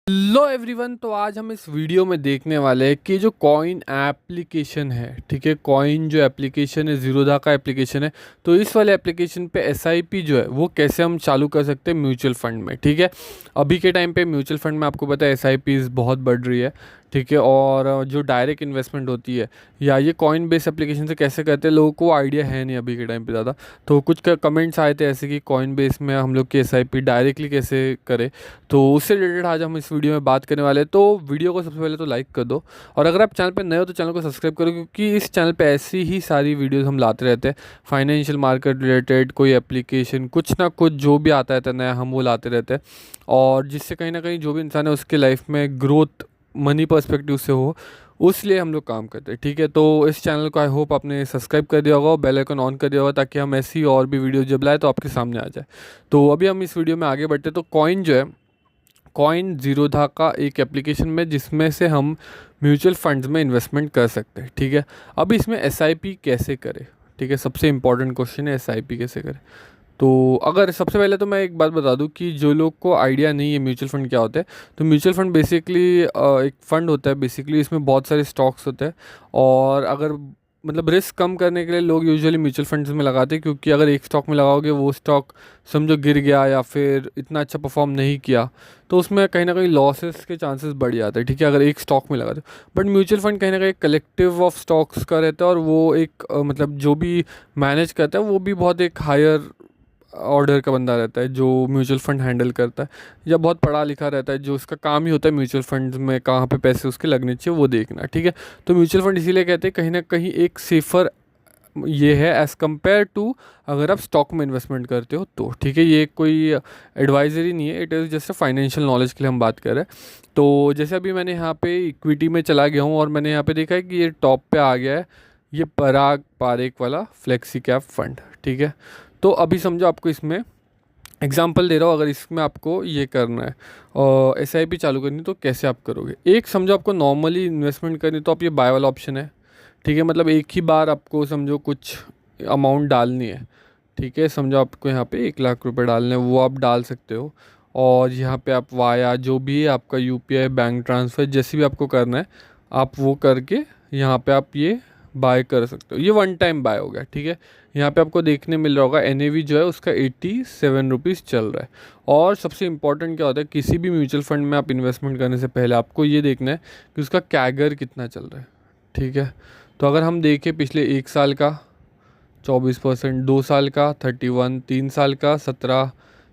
Hello everyone. तो आज हम इस वीडियो में देखने वाले हैं कि जो कॉइन एप्लीकेशन है, ठीक है, कॉइन जो एप्लीकेशन है ज़ीरोधा का एप्लीकेशन है। तो इस वाले एप्लीकेशन पे एसआईपी जो है वो कैसे हम चालू कर सकते हैं म्यूचुअल फंड में, ठीक है। अभी के टाइम पे म्यूचुअल फंड में आपको पता है एसआईपी बहुत बढ़ रही है, ठीक है। और जो डायरेक्ट इन्वेस्टमेंट होती है या ये कॉइन बेस एप्लीकेशन से कैसे करते हैं, लोगों को आइडिया है नहीं अभी के टाइम पे ज़्यादा। तो कुछ कमेंट्स आए थे ऐसे कि कॉइन बेस में हम लोग की एसआईपी डायरेक्टली कैसे करें, तो उससे रिलेटेड आज हम इस वीडियो में बात करने वाले हैं। तो वीडियो को सबसे पहले तो लाइक कर दो, और अगर आप चैनल पे नए हो तो चैनल को सब्सक्राइब करो, क्योंकि इस चैनल पे ऐसी ही सारी वीडियोस हम लाते रहते हैं। फाइनेंशियल मार्केट रिलेटेड कोई एप्लीकेशन, कुछ ना कुछ जो भी आता है नया हम वो लाते रहते हैं, और जिससे कहीं ना कहीं जो भी इंसान है उसके लाइफ में ग्रोथ मनी पर्सपेक्टिव से हो, उसलिए हम लोग काम करते हैं, ठीक है। तो इस चैनल को आई होप आपने सब्सक्राइब कर दिया होगा और बेल आइकन ऑन कर दिया होगा, ताकि हम ऐसी और भी वीडियो जब लाए तो आपके सामने आ जाए। तो अभी हम इस वीडियो में आगे बढ़ते हैं। तो कॉइन जो है, कॉइन ज़ीरोधा का एक एप्लीकेशन में जिसमें से हम म्यूचुअल फंड्स में इन्वेस्टमेंट कर सकते हैं, ठीक है। अब इसमें एसआईपी कैसे करें, ठीक है, सबसे इंपॉर्टेंट क्वेश्चन है एसआईपी कैसे करें। तो अगर सबसे पहले तो मैं एक बात बता दूं कि जो लोग को आइडिया नहीं है म्यूचुअल फंड क्या होता है, तो म्यूचुअल फंड बेसिकली एक फ़ंड होता है। बेसिकली इसमें बहुत सारे स्टॉक्स होते हैं, और अगर मतलब रिस्क कम करने के लिए लोग यूजुअली म्यूचुअल फंड्स में लगाते हैं, क्योंकि अगर एक स्टॉक में लगाओगे वो स्टॉक समझो गिर गया या फिर इतना अच्छा परफॉर्म नहीं किया, तो उसमें कहीं ना कहीं लॉसेस के चांसेस बढ़ जाते हैं, ठीक है, अगर एक स्टॉक में लगाते हो। बट म्यूचुअल फंड कहीं ना कहीं कलेक्टिव ऑफ स्टॉक्स का रहता है, और वो एक मतलब जो भी मैनेज करता है वो भी बहुत एक हायर ऑर्डर का बंदा रहता है जो म्यूचुअल फंड हैंडल करता है, या बहुत पढ़ा लिखा रहता है, जो उसका काम ही होता है म्यूचुअल फंड्स में कहाँ पे पैसे उसके लगने चाहिए वो देखना, ठीक है। तो म्यूचुअल फंड इसीलिए कहते हैं कहीं ना कहीं एक सेफ़र ये है एज़ कम्पेयर टू अगर आप स्टॉक में इन्वेस्टमेंट करते हो तो, ठीक है। ये कोई एडवाइजरी नहीं है, it is just financial knowledge के लिए हम बात कर रहे हैं। तो जैसे अभी मैंने यहाँ पे इक्विटी में चला गया हूँ और मैंने यहाँ पे देखा है कि ये टॉप पे आ गया है, ये पराग पारेख वाला फ्लेक्सी कैप फंड, ठीक है। तो अभी समझो आपको इसमें एग्जाम्पल दे रहा हूँ, अगर इसमें आपको ये करना है और एसआईपी चालू करनी तो कैसे आप करोगे। एक समझो आपको नॉर्मली इन्वेस्टमेंट करनी तो आप ये बाय वाला ऑप्शन है, ठीक है। मतलब एक ही बार आपको समझो कुछ अमाउंट डालनी है, ठीक है। समझो आपको यहाँ पे 1 लाख रुपए डालने हैं, वो आप डाल सकते हो। और यहाँ पे आप वाया जो भी है आपका यूपीआई बैंक ट्रांसफ़र जैसे भी आपको करना है, आप वो करके यहाँ पे आप ये बाय कर सकते हो। ये वन टाइम बाय हो गया, ठीक है। यहाँ पे आपको देखने मिल रहा होगा एनएवी जो है उसका 87 रुपीज़ चल रहा है। और सबसे इम्पॉर्टेंट क्या होता है, किसी भी म्यूचुअल फंड में आप इन्वेस्टमेंट करने से पहले आपको ये देखना है कि उसका कैगर कितना चल रहा है, ठीक है। तो अगर हम देखें पिछले 1 साल का 24%, 2 साल का 31, 3 साल का 17,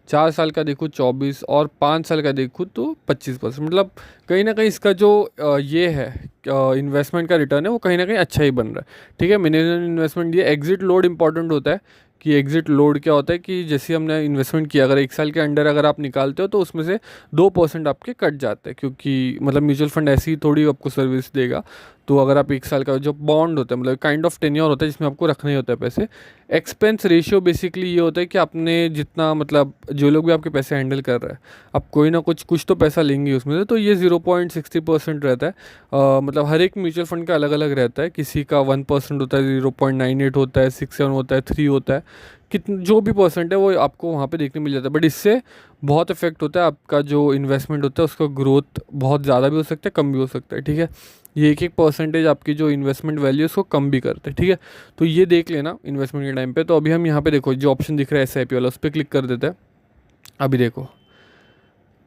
4 साल का देखूँ 24, और 5 साल का देखूँ तो 25%। मतलब कहीं ना कहीं इसका जो ये है इन्वेस्टमेंट का रिटर्न है वो कहीं ना कहीं अच्छा ही बन रहा है, ठीक है। मिनिमम इन्वेस्टमेंट, ये एग्जिट लोड इंपॉर्टेंट होता है कि एग्जिट लोड क्या होता है कि जैसे हमने इन्वेस्टमेंट किया अगर 1 साल के अंडर अगर आप निकालते हो तो उसमें से 2% आपके कट जाते हैं, क्योंकि मतलब म्यूचुअल फंड ऐसी ही थोड़ी आपको सर्विस देगा। तो अगर आप 1 साल का जो बॉन्ड होता है मतलब काइंड ऑफ टेन्योर होता है जिसमें आपको रखना ही होता है पैसे। एक्सपेंस रेशियो बेसिकली ये होता है कि आपने जितना मतलब जो लोग भी आपके पैसे हैंडल कर रहे हैं, आप कोई ना कुछ तो पैसा लेंगे उसमें से, तो ये 0.60% रहता है। मतलब हर एक म्यूचुअल फंड का अलग अलग रहता है, किसी का 1% होता है, 0.98 होता है, 6.7 होता है, 3 होता है, जो भी परसेंट है वो आपको वहाँ पे देखने मिल जाता है। बट इससे बहुत इफेक्ट होता है आपका जो इन्वेस्टमेंट होता है, उसका ग्रोथ बहुत ज़्यादा भी हो सकता है, कम भी हो सकता है, ठीक है। ये एक परसेंटेज आपकी जो इन्वेस्टमेंट वैल्यू उसको कम भी करते हैं, ठीक है। तो ये देख लेना इन्वेस्टमेंट के टाइम पे। तो अभी हम यहाँ पे देखो जो ऑप्शन दिख रहा है एसआईपी वाला, उस पर क्लिक कर देते हैं। अभी देखो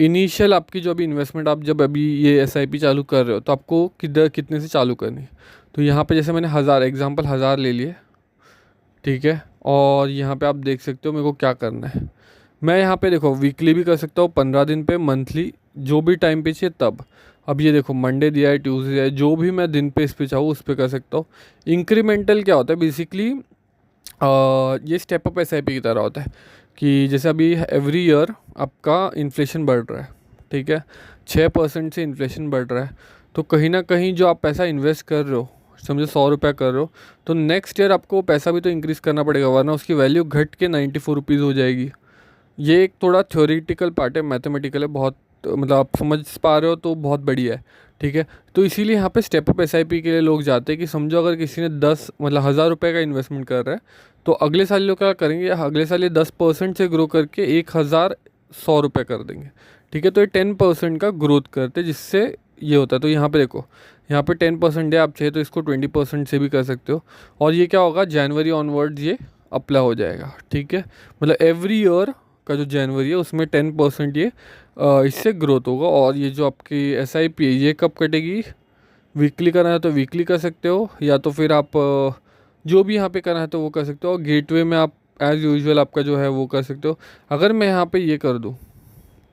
इनिशियल आपकी जो अभी इन्वेस्टमेंट आप जब अभी ये एसआईपी चालू कर रहे हो तो आपको किधर कितने से चालू करनी है। तो यहाँ पे जैसे मैंने 1000 एग्जांपल 1000 ले लिए, ठीक है। और यहाँ पे आप देख सकते हो मेरे को क्या करना है। मैं यहाँ पे देखो वीकली भी कर सकता हूँ, 15 दिन पे, मंथली, जो भी टाइम पे चाहिए तब। अब ये देखो मंडे दिया है, ट्यूसडे है, जो भी मैं दिन पे इस पे चाहूँ उस पे कर सकता हूँ। इंक्रीमेंटल क्या होता है बेसिकली, ये स्टेप अप एसआईपी की तरह होता है कि जैसे अभी एवरी ईयर आपका इन्फ्लेशन बढ़ रहा है, ठीक है, 6% से इन्फ्लेशन बढ़ रहा है। तो कहीं ना कहीं जो आप पैसा इन्वेस्ट कर रहे हो, समझो 100 रुपया कर रहे हो, तो नेक्स्ट ईयर आपको पैसा भी तो इंक्रीज़ करना पड़ेगा, वरना उसकी वैल्यू घट के 94 रुपीज़ हो जाएगी। ये एक थोड़ा थ्योरेटिकल पार्ट है, मैथमेटिकल है, बहुत मतलब आप समझ पा रहे हो तो बहुत बढ़िया है, ठीक है। तो इसीलिए यहाँ पे स्टेप अप एसआईपी के लिए लोग जाते हैं कि समझो अगर किसी ने 10 मतलब 1000 रुपये का इन्वेस्टमेंट कर रहा है, तो अगले साल लोग क्या करेंगे, अगले साल ये 10% से ग्रो करके 1100 रुपये कर देंगे, ठीक है। तो ये 10% का ग्रोथ करते हैं, जिससे ये होता है। तो यहाँ पे देखो, यहाँ पे 10% है, आप चाहे तो इसको 20% से भी कर सकते हो। और ये क्या होगा, जनवरी ऑनवर्ड्स ये अप्लाई हो जाएगा, ठीक है। मतलब एवरी ईयर का जो जनवरी है उसमें 10% ये इससे ग्रोथ होगा। और ये जो आपकी SIP है ये कब कटेगी, वीकली करना है तो वीकली कर सकते हो, या तो फिर आप जो भी यहाँ पे करना है तो वो कर सकते हो। और गेटवे में आप एज़ यूजुअल आपका जो है वो कर सकते हो। अगर मैं यहाँ पे ये कर दूँ,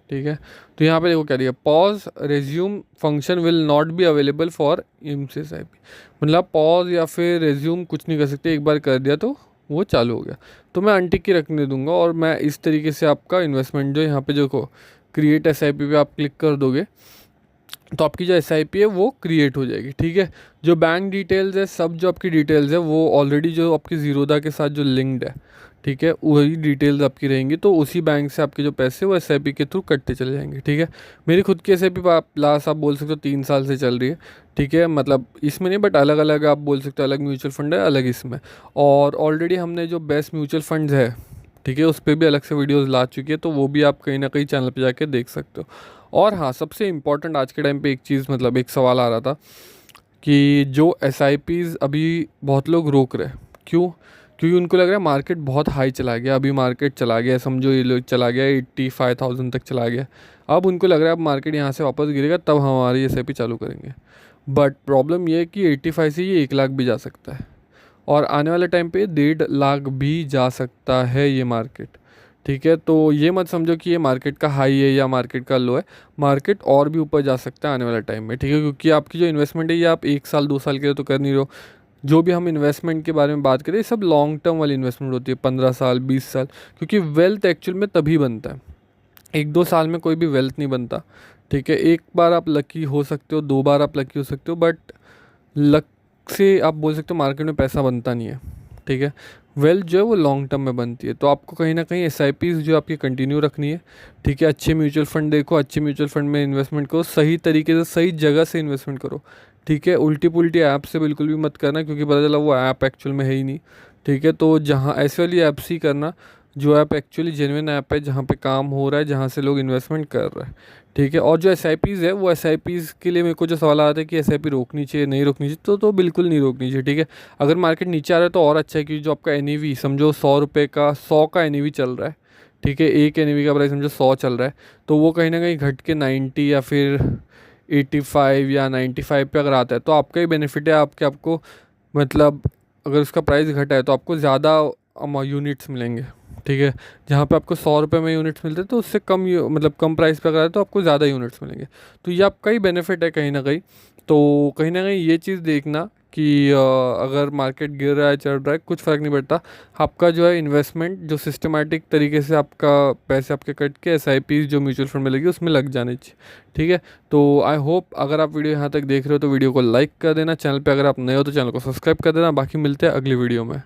ठीक है, तो यहाँ पे देखो क्या दिया, pause resume function will not be available for SIP। मतलब पॉज या फिर रेज्यूम कुछ नहीं कर सकते, एक बार कर दिया तो वो चालू हो गया। तो मैं अनटिक की रखने दूंगा और मैं इस तरीके से आपका इन्वेस्टमेंट जो यहाँ पे जो क्रिएट SIP पे आप क्लिक कर दोगे तो आपकी जो SIP है वो क्रिएट हो जाएगी, ठीक है। जो बैंक डिटेल्स है, सब जो आपकी डिटेल्स है वो ऑलरेडी जो आपकी ज़ीरोधा के साथ जो लिंक्ड है, ठीक है, वही डिटेल्स आपकी रहेंगी। तो उसी बैंक से आपके जो पैसे वो SIP के थ्रू कटते चले जाएंगे, ठीक है। मेरी खुद की SIP आप लास्ट आप बोल सकते हो 3 साल से चल रही है, ठीक है। मतलब इसमें नहीं, बट अलग अलग आप बोल सकते हो, अलग म्यूचुअल फंड है, अलग इसमें। और ऑलरेडी हमने जो बेस्ट म्यूचुअल फंड्स है, ठीक है, उस पर भी अलग से वीडियोज़ ला चुकी है, तो वो भी आप कहीं ना कहीं चैनल पर जाके देख सकते हो। और हाँ, सबसे इम्पॉर्टेंट आज के टाइम पे एक चीज़, मतलब एक सवाल आ रहा था कि जो SIPs अभी बहुत लोग रोक रहे हैं, क्यों? क्योंकि उनको लग रहा है मार्केट बहुत हाई चला गया, अभी मार्केट चला गया, समझो ये लोग चला गया 85,000 तक चला गया। अब उनको लग रहा है अब मार्केट यहाँ से वापस गिरेगा तब हम हमारी SIP चालू करेंगे। बट प्रॉब्लम ये है कि 85 से ये 1 लाख भी जा सकता है, और आने वाले टाइम पे 1.5 लाख भी जा सकता है ये मार्केट, ठीक है। तो ये मत समझो कि ये मार्केट का हाई है या मार्केट का लो है, मार्केट और भी ऊपर जा सकता है आने वाले टाइम में, ठीक है। क्योंकि आपकी जो इन्वेस्टमेंट है ये आप 1 साल 2 साल के लिए तो कर नहीं रहे हो। जो भी हम इन्वेस्टमेंट के बारे में बात करें, सब लॉन्ग टर्म वाली इन्वेस्टमेंट होती है, 15 साल 20 साल। क्योंकि वेल्थ एक्चुअल में तभी बनता है, 1-2 साल में कोई भी वेल्थ नहीं बनता, ठीक है। एक बार आप लकी हो सकते हो, 2 बार आप लकी हो सकते हो, बट लक से आप बोल सकते हो मार्केट में पैसा बनता नहीं है, ठीक है। वेल्थ जो है वो लॉन्ग टर्म में बनती है। तो आपको कहीं ना कहीं SIPs जो आपकी कंटिन्यू रखनी है, ठीक है। अच्छे म्यूचुअल फंड देखो, अच्छे म्यूचुअल फंड में इन्वेस्टमेंट करो, सही तरीके से सही जगह से इन्वेस्टमेंट करो, ठीक है। उल्टी पुल्टी ऐप से बिल्कुल भी मत करना, क्योंकि पता चला वो ऐप एक्चुअल में है ही नहीं, ठीक है। तो जहाँ ऐसे वाली ऐप्स ही करना जो ऐप एक्चुअली जेन्युइन ऐप है, जहाँ पे काम हो रहा है, जहाँ से लोग इन्वेस्टमेंट कर रहे हैं, ठीक है। और जो SIPs है वो SIPs के लिए मेरे को जो सवाल आता है कि SIP रोकनी चाहिए नहीं रोकनी चाहिए, तो बिल्कुल नहीं रोकनी चाहिए, ठीक है। अगर मार्केट नीचे आ रहा है तो और अच्छा है, क्योंकि जो आपका NAV समझो 100 रुपये का 100 का NAV चल रहा है, ठीक है। एक NAV का प्राइस समझो 100 चल रहा है, तो वो कहीं ना कहीं घट के 90 या फिर 85 या 95 पे अगर आता है तो आपका ही बेनिफिट है। आपको मतलब अगर उसका प्राइस घटा है तो आपको ज़्यादा यूनिट्स मिलेंगे, ठीक है। जहाँ पे आपको 100 रुपये में यूनिट्स मिलते हैं तो उससे कम मतलब कम प्राइस पे अगर आए तो आपको ज़्यादा यूनिट्स मिलेंगे। तो ये आपका ही बेनिफिट है कहीं ना कहीं। तो कहीं ना कहीं ये चीज़ देखना कि अगर मार्केट गिर रहा है चढ़ रहा है कुछ फ़र्क नहीं पड़ता, आपका जो है इन्वेस्टमेंट जो सिस्टमेटिक तरीके से आपका पैसे आपके कट के SIPs जो म्यूचुअल फंड में लगी उसमें लग जाने चाहिए, ठीक है। तो आई होप अगर आप वीडियो यहाँ तक देख रहे हो तो वीडियो को लाइक कर देना, चैनल पे अगर आप नए हो तो चैनल को सब्सक्राइब कर देना। बाकी मिलते हैं अगली वीडियो में।